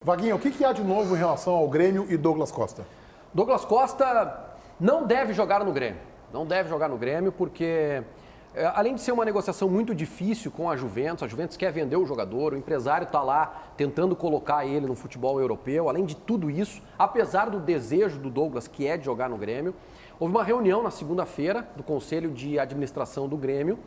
Vaguinha, o que há de novo em relação ao Grêmio e Douglas Costa? Douglas Costa não deve jogar no Grêmio. Não deve jogar no Grêmio porque, além de ser uma negociação muito difícil com a Juventus quer vender o jogador, o empresário está lá tentando colocar ele no futebol europeu. Além de tudo isso, apesar do desejo do Douglas, que é de jogar no Grêmio, houve uma reunião na segunda-feira do Conselho de Administração do Grêmio.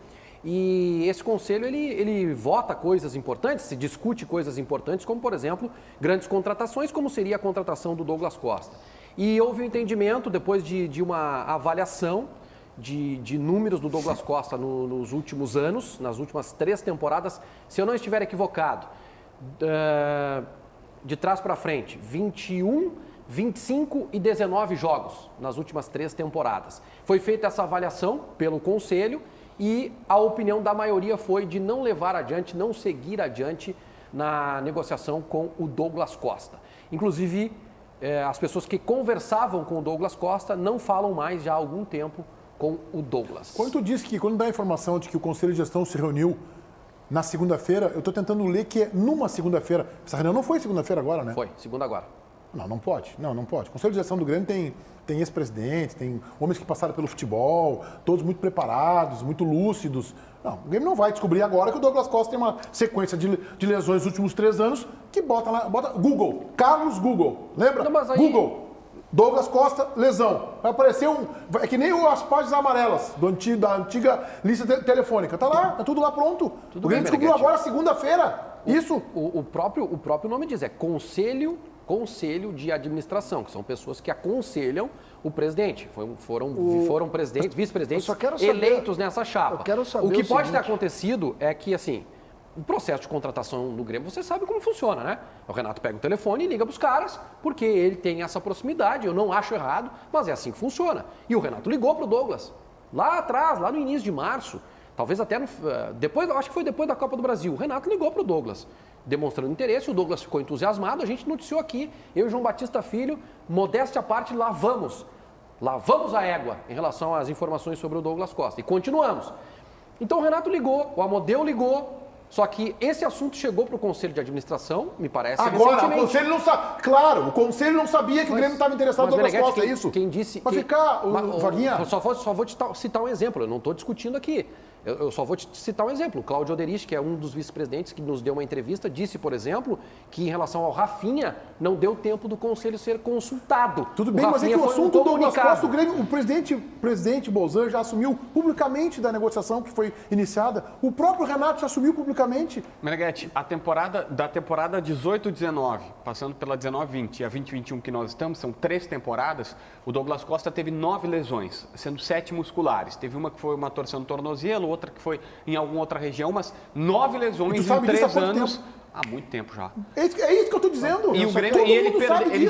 E esse conselho, ele vota coisas importantes, se discute coisas importantes, como, por exemplo, grandes contratações, como seria a contratação do Douglas Costa. E houve um entendimento, depois de uma avaliação de números do Douglas Costa nos últimos anos, nas últimas 3 temporadas, se eu não estiver equivocado, de trás para frente, 21, 25 e 19 jogos nas últimas 3 temporadas. Foi feita essa avaliação pelo conselho, e a opinião da maioria foi de não levar adiante, não seguir adiante na negociação com o Douglas Costa. Inclusive, as pessoas que conversavam com o Douglas Costa não falam mais já há algum tempo com o Douglas. Quando tu diz que, quando dá a informação de que o Conselho de Gestão se reuniu na segunda-feira, eu estou tentando ler que é numa segunda-feira. Essa reunião não foi segunda-feira agora, né? Foi, segunda agora. Não pode. Não pode. O Conselho de Gestão do Grêmio tem ex-presidentes, tem homens que passaram pelo futebol, todos muito preparados, muito lúcidos. Não, o Grêmio não vai descobrir agora que o Douglas Costa tem uma sequência de lesões nos últimos 3 anos que bota Google, Carlos Google, lembra? Não, mas aí... Google, Douglas Costa, lesão. Vai aparecer é que nem as páginas amarelas da antiga lista telefônica. Tá lá, tá tudo lá pronto. Tudo o Grêmio bem, descobriu agora, segunda-feira. Isso. O próprio nome diz, é Conselho de Administração, que são pessoas que aconselham o presidente. Foram presidentes, vice-presidentes eleitos nessa chapa. Eu quero saber o que o pode ter seguinte. acontecido é que, assim, o processo de contratação do Grêmio, você sabe como funciona, né? O Renato pega o telefone e liga para os caras, porque ele tem essa proximidade, eu não acho errado, mas é assim que funciona. E o Renato ligou para o Douglas, lá atrás, lá no início de março, talvez até depois, acho que foi depois da Copa do Brasil, o Renato ligou para o Douglas, demonstrando interesse, o Douglas ficou entusiasmado, a gente noticiou aqui, eu e João Batista Filho, modéstia à parte, lavamos a égua em relação às informações sobre o Douglas Costa, e continuamos. Então o Renato ligou, o Amodeu ligou, só que esse assunto chegou para o Conselho de Administração, me parece, agora, o Conselho não sabe. Claro, o Conselho não sabia que o Grêmio estava interessado no Douglas Costa, é isso? Quem disse... Vai ficar, Vaguinha... Eu só vou te citar um exemplo, eu não estou discutindo aqui. Eu só vou te citar um exemplo. O Cláudio Oderich, que é um dos vice-presidentes que nos deu uma entrevista, disse, por exemplo, que em relação ao Rafinha, não deu tempo do Conselho ser consultado. Tudo bem, mas é que o assunto do Douglas Costa, o Grêmio, o presidente Bolzan já assumiu publicamente da negociação que foi iniciada. O próprio Renato já assumiu publicamente. Meneghetti, da temporada 18-19, passando pela 19-20 e a 20-21 que nós estamos, são 3 temporadas, o Douglas Costa teve 9 lesões, sendo 7 musculares. Teve uma que foi uma torção no tornozelo, outra que foi em alguma outra região, mas 9 lesões em 3 anos. Há muito tempo já. É isso que eu estou dizendo. E o Grêmio, ele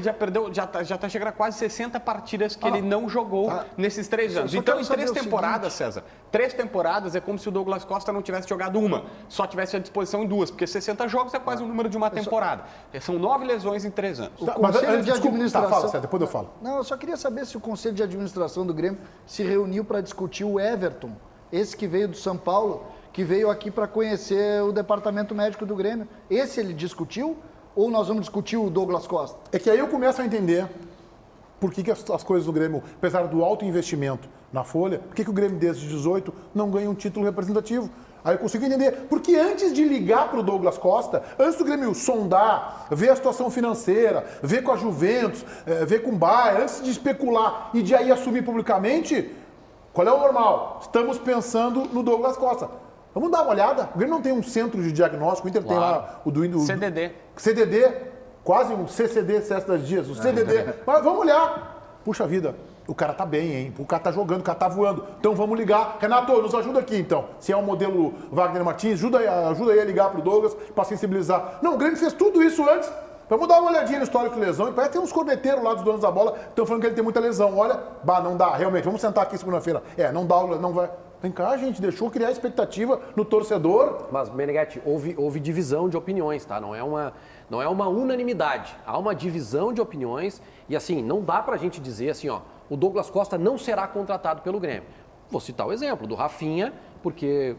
já perdeu, já está chegando a quase 60 partidas que ele não jogou nesses 3 anos. Então, em 3 temporadas, César, 3 temporadas é como se o Douglas Costa não tivesse jogado uma, só tivesse à disposição em 2, porque 60 jogos é quase o número de uma temporada. São 9 lesões em 3 anos. O Conselho de Administração... Fala, César, depois eu falo. Não, eu só queria saber se o Conselho de Administração do Grêmio se reuniu para discutir o Everton, esse que veio do São Paulo, que veio aqui para conhecer o departamento médico do Grêmio. Esse ele discutiu ou nós vamos discutir o Douglas Costa? É que aí eu começo a entender por que as coisas do Grêmio, apesar do alto investimento na folha, por que o Grêmio desde 18 não ganha um título representativo. Aí eu consigo entender. Porque antes de ligar para o Douglas Costa, antes do Grêmio sondar, ver a situação financeira, ver com a Juventus, ver com o Bayern, antes de especular e de aí assumir publicamente, qual é o normal? Estamos pensando no Douglas Costa. Vamos dar uma olhada. O Grêmio não tem um centro de diagnóstico, o Inter tem lá o do CDD, quase um CCD, César das Dias, o CDD. Mas vamos olhar. Puxa vida, o cara tá bem, hein? O cara tá jogando, o cara tá voando. Então vamos ligar. Renato, nos ajuda aqui então. Se é o modelo Wagner Martins, ajuda aí a ligar pro Douglas para sensibilizar. Não, o Grêmio fez tudo isso antes. Vamos dar uma olhadinha no histórico de lesão. E parece que tem uns corneteiros lá dos donos da bola que estão falando que ele tem muita lesão. Olha, não dá, realmente. Vamos sentar aqui segunda-feira. Não dá, não vai. Vem cá, gente, deixou criar expectativa no torcedor. Mas, Meneghetti, houve divisão de opiniões, tá? Não é uma unanimidade. Há uma divisão de opiniões e, assim, não dá pra gente dizer assim, ó, o Douglas Costa não será contratado pelo Grêmio. Vou citar o exemplo do Rafinha, porque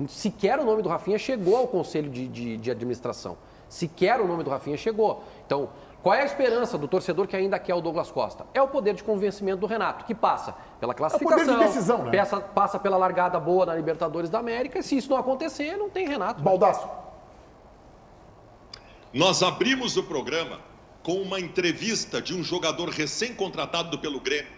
sequer o nome do Rafinha chegou ao Conselho de Administração. Sequer o nome do Rafinha chegou. Então, qual é a esperança do torcedor que ainda quer o Douglas Costa? É o poder de convencimento do Renato, que passa pela classificação, poder de decisão, né? passa pela largada boa na Libertadores da América. E se isso não acontecer, não tem Renato. Baldasso. Nós abrimos o programa com uma entrevista de um jogador recém-contratado pelo Grêmio,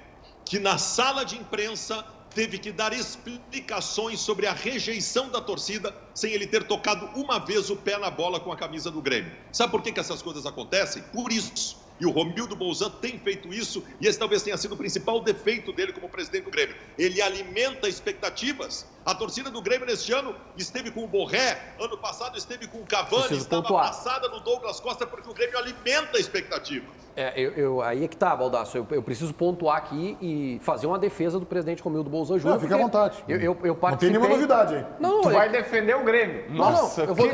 que na sala de imprensa teve que dar explicações sobre a rejeição da torcida sem ele ter tocado uma vez o pé na bola com a camisa do Grêmio. Sabe por que essas coisas acontecem? Por isso. E o Romildo Bolzan tem feito isso, e esse talvez tenha sido o principal defeito dele como presidente do Grêmio. Ele alimenta expectativas. A torcida do Grêmio neste ano esteve com o Borré, ano passado esteve com o Cavani, estava passada no Douglas Costa, porque o Grêmio alimenta expectativas. Aí é que tá, Baldasso. Eu preciso pontuar aqui e fazer uma defesa do presidente Romildo Bolzan Júnior. Não, fica à vontade. Eu participei... Não tem nenhuma novidade aí. Não, Tu vai defender o Grêmio. Nossa, eu vou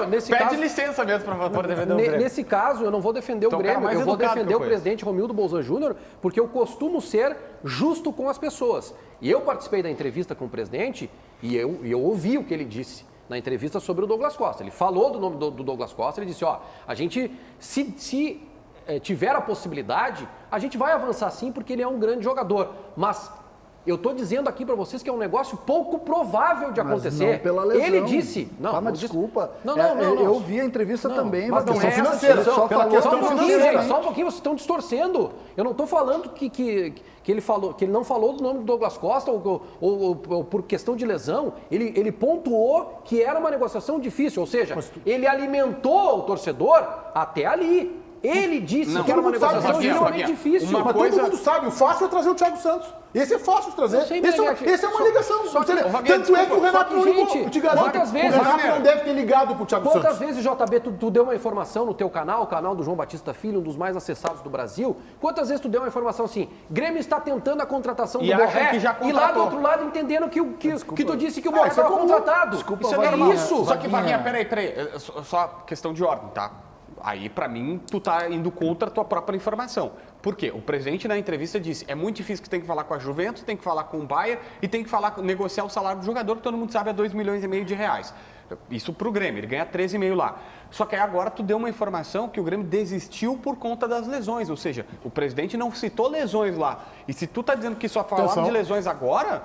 nesse Pede caso... licença mesmo para defender o Grêmio. Nesse caso, eu não vou defender o Grêmio, eu vou defender o presidente Romildo Bolzan Júnior, porque eu costumo ser justo com as pessoas. E eu participei da entrevista com o presidente e eu ouvi o que ele disse na entrevista sobre o Douglas Costa. Ele falou do nome do Douglas Costa, ele disse, a gente, se tiver a possibilidade, a gente vai avançar sim, porque ele é um grande jogador. Mas eu estou dizendo aqui para vocês que é um negócio pouco provável de acontecer. Não pela lesão. Ele disse... Mas desculpa. Não. Eu vi a entrevista também. Mas não é financeira, só pela falou, questão só um pouquinho, financeira. gente, só um pouquinho, vocês estão distorcendo. Eu não estou falando que ele falou, que ele não falou do nome do Douglas Costa ou por questão de lesão. Ele pontuou que era uma negociação difícil, ou seja, ele alimentou o torcedor até ali. Ele disse que era uma negociação extremamente difícil. Mas todo mundo sabe, o fácil é trazer o Thiago Santos. Esse é fácil de trazer. Esse é uma ligação. Tanto é que o Renato não ligou. Eu te garanto, quantas vezes, o Renato não deve ter ligado pro Thiago Santos. Quantas vezes, JB, tu deu uma informação no teu canal, o canal do João Batista Filho, um dos mais acessados do Brasil, quantas vezes tu deu uma informação assim, Grêmio está tentando a contratação do Borré, e lá do outro lado entendendo que tu disse que o Borré estava contratado. Desculpa, Isso é isso. Só que, Vaguinha, peraí. Só questão de ordem, tá? Aí, pra mim, tu tá indo contra a tua própria informação. Por quê? O presidente na entrevista disse, é muito difícil que tem que falar com a Juventus, tem que falar com o Bayern e tem que negociar o salário do jogador, que todo mundo sabe é 2,5 milhões de reais. Isso pro Grêmio, ele ganha 13,5 lá. Só que aí agora tu deu uma informação que o Grêmio desistiu por conta das lesões, ou seja, o presidente não citou lesões lá. E se tu tá dizendo que só falava de lesões agora,